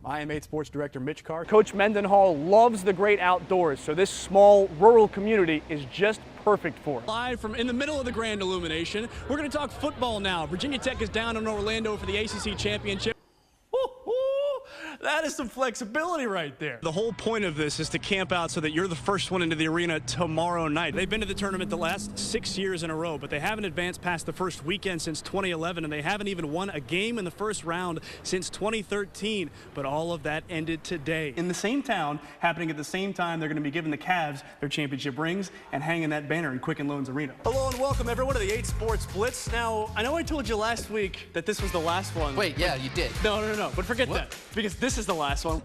I am 8 Sports Director Mitch Carr. Coach Mendenhall loves the great outdoors, so this small rural community is just perfect for it. Live from in the middle of the grand illumination, we're going to talk football now. Virginia Tech is down in Orlando for the ACC Championship. That is some flexibility right there. The whole point of this is to camp out so that you're the first one into the arena tomorrow night. They've been to the tournament the last 6 years in a row, but they haven't advanced past the first weekend since 2011, and they haven't even won a game in the first round since 2013. But all of that ended today. In the same town, happening at the same time, they're going to be giving the Cavs their championship rings and hanging that banner in Quicken Loans Arena. Hello and welcome everyone to the 8 Sports Blitz. Now, I know I told you last week that this was the last one. Wait, yeah, you did. No, but forget that, because this is the last one.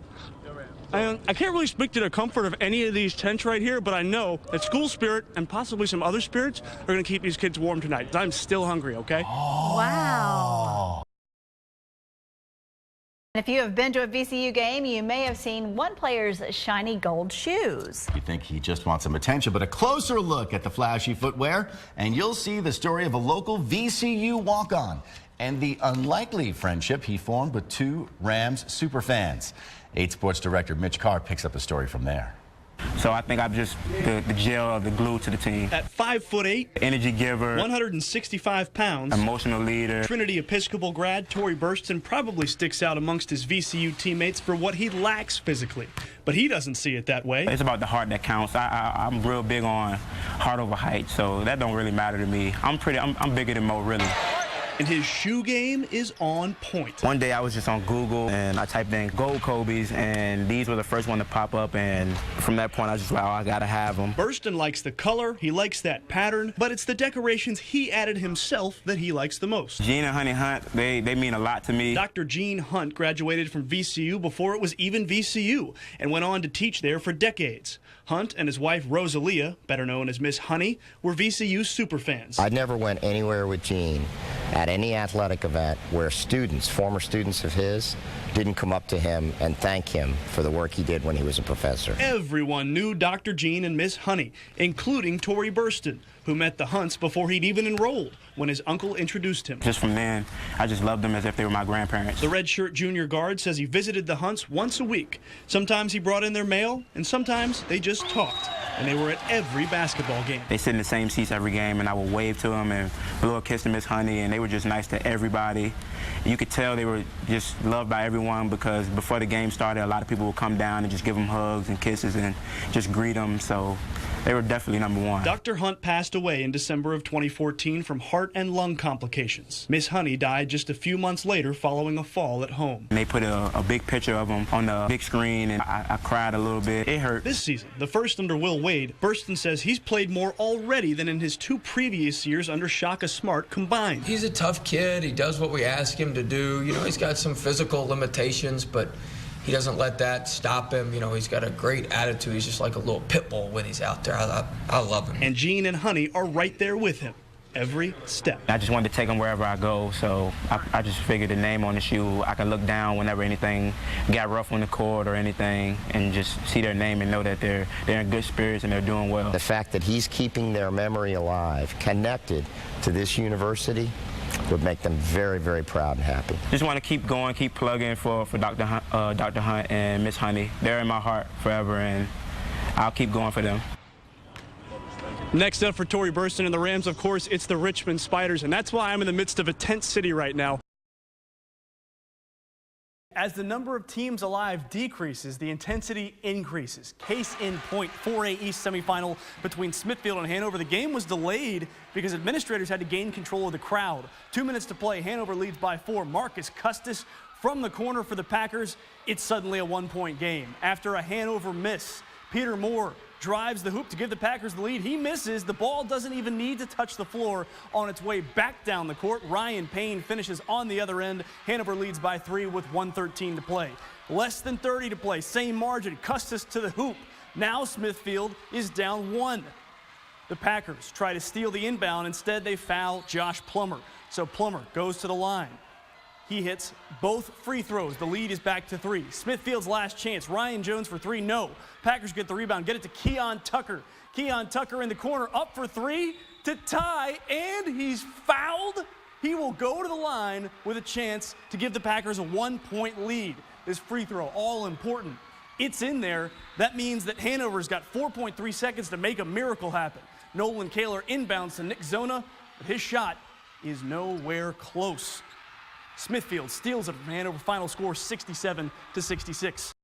I can't really speak to the comfort of any of these tents right here, but I know that school spirit and possibly some other spirits are going to keep these kids warm tonight. I'm still hungry, okay? Wow. If you have been to a VCU game, you may have seen one player's shiny gold shoes. You think he just wants some attention, but a closer look at the flashy footwear, and you'll see the story of a local VCU walk-on and the unlikely friendship he formed with 2 Rams superfans. 8 Sports Director Mitch Carr picks up the story from there. So I think I'm just the gel or the glue to the team. At 5'8", energy giver, 165 pounds, emotional leader. Trinity Episcopal grad Tory Burston probably sticks out amongst his VCU teammates for what he lacks physically, but he doesn't see it that way. It's about the heart that counts. I'm real big on heart over height, so that don't really matter to me. I'm bigger than Mo, really. And his shoe game is on point. One day I was just on Google and I typed in gold Kobe's, and these were the first one to pop up, and from that point I was just like, oh, I gotta have them. Burston likes the color, he likes that pattern, but it's the decorations he added himself that he likes the most. Gene and Honey Hunt, they mean a lot to me. Dr. Gene Hunt graduated from VCU before it was even VCU and went on to teach there for decades. Hunt and his wife Rosalia, better known as Miss Honey, were VCU superfans. I never went anywhere with Gene at any athletic event where students, former students of his, didn't come up to him and thank him for the work he did when he was a professor. Everyone knew Dr. Gene and Miss Honey, including Tory Burston, who met the Hunts before he'd even enrolled when his uncle introduced him. Just from then, I just loved them as if they were my grandparents. The redshirt junior guard says he visited the Hunts once a week. Sometimes he brought in their mail, and sometimes they just talked. And they were at every basketball game. They sit in the same seats every game, and I would wave to them and blow a kiss to Miss Honey, and they were just nice to everybody. You could tell they were just loved by everyone, because before the game started, a lot of people would come down and just give them hugs and kisses and just greet them. So they were definitely number one. Dr. Hunt passed away in December of 2014 from heart and lung complications. Miss Honey died just a few months later following a fall at home. And they put a big picture of him on the big screen, and I cried a little bit. It hurt. This season, the first under Will Wade, Burston says he's played more already than in his 2 previous years under Shaka Smart combined. He's a tough kid. He does what we ask him to do. You know, he's got some physical limitations, but he doesn't let that stop him. You know, he's got a great attitude. He's just like a little pit bull when he's out there. I love him. And Gene and Honey are right there with him every step. I just wanted to take him wherever I go, so I just figured the name on the shoe, I could look down whenever anything got rough on the court or anything and just see their name and know that they're in good spirits and they're doing well. The fact that he's keeping their memory alive, connected to this university, would make them very, very proud and happy. Just want to keep going, keep plugging for Dr. Hunt and Miss Honey. They're in my heart forever, and I'll keep going for them. Next up for Tory Burston and the Rams, of course, it's the Richmond Spiders, and that's why I'm in the midst of a tent city right now. As the number of teams alive decreases, the intensity increases. Case in point, 4A East semifinal between Smithfield and Hanover. The game was delayed because administrators had to gain control of the crowd. 2 minutes to play, Hanover leads by 4. Marcus Custis from the corner for the Packers. It's suddenly a 1-point game. After a Hanover miss, Peter Moore drives the hoop to give the Packers the lead. He misses. The ball doesn't even need to touch the floor on its way back down the court. Ryan Payne finishes on the other end. Hanover leads by 3 with 1:13 to play. Less than 30 to play. Same margin. Custis to the hoop. Now Smithfield is down 1. The Packers try to steal the inbound. Instead, they foul Josh Plummer. So Plummer goes to the line. He hits both free throws. The lead is back to 3. Smithfield's last chance. Ryan Jones for 3. No. Packers get the rebound. Get it to Keon Tucker. Keon Tucker in the corner. Up for 3 to tie. And he's fouled. he will go to the line with a chance to give the Packers a 1-point lead. This free throw, all important. It's in there. That means that Hanover's got 4.3 seconds to make a miracle happen. Nolan Kaler inbounds to Nick Zona, but his shot is nowhere close. Smithfield steals it from Hanover. Final score 67-66.